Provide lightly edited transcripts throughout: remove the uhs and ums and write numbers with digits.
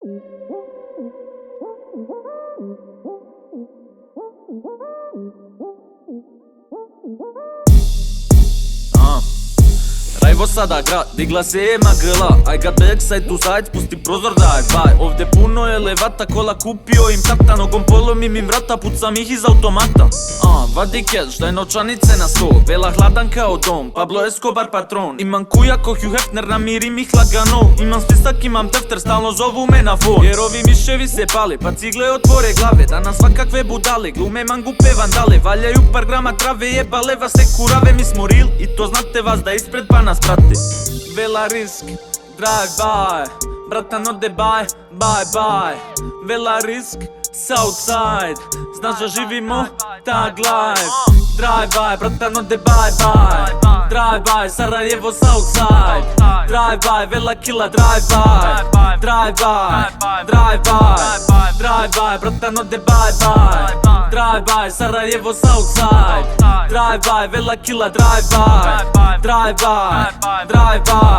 Evo sada grad, digla se jedna grla. Aj ga backside tu zajd, spusti prozor daj baj. Ovdje puno je levata, kola kupio im tata. Nogom polomim im vrata, pucam ih iz automata. Vadi cash, daj novčanice na sto. Vela hladan kao dom, Pablo Escobar patron. Imam kuja ko Hugh Hefner, namirim ih lagano. Imam spisak, imam tefter, stalno zovu me na fon. Jer ovi miševi se pale, pa cigle otvore glave. Danas svakakve budale, glume mangupe vandale. Valjaju par grama trave, jebale vas se kurave. Mi smo real i to znate vas da ispred pa nas prate. Vela risk, drive by. Bratan ode bye, bye bye. Vela risk, Southside. Znaš da živimo tag life. Drive by, bratan ode bye bye. Drive by, Sarajevo Southside. Drive by, Vela killa drive by. Drive by, drive by. Drive by, bratan ode bye bye. Drive by, Sarajevo Southside. Drive by, Vela killa drive by. Drive by, drive by.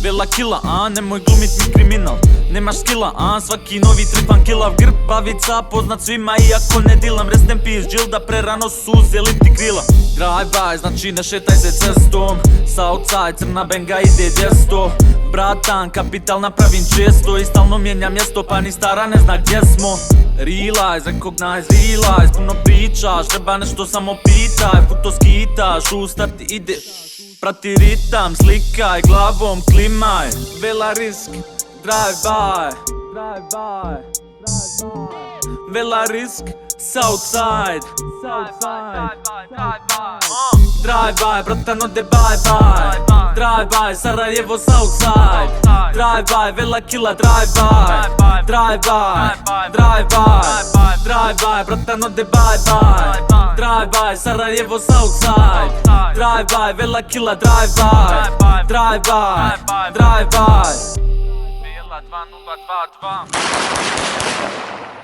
Vela killa, nemoj glumit mi kriminal. Nemaš skilla, svaki novi tretman killav. Grbavica, poznat svima iako ne dilam. Rest in peace, Gilda, prerano su uzeli ti krila. Drive by, znači ne šetaj se cestom. Southside, crna benga ide djesto. Bratan, kapital napravim često. I stalno mijenjam mjesto, pa ni stara ne zna gdje smo. Realize, recognize, realize. Puno pričaš, treba nešto samo pitaj. Futo skitaš, ustati ideš. Prati ritam, slikaj, glavom klimaj. Vela risk, drive by. Drive by, drive by. Vela risk, Southside. Southside, drive by. Drive by, bratan ode bye bye. Drive by, Sarajevo Southside. Drive by, Vela killa drive by. Drive by, drive by. Drive by, bratan ode bye bye. Drive by, Sarajevo Southside. Drive by, Vela killa drive by. Drive by, drive by. Vela 2022.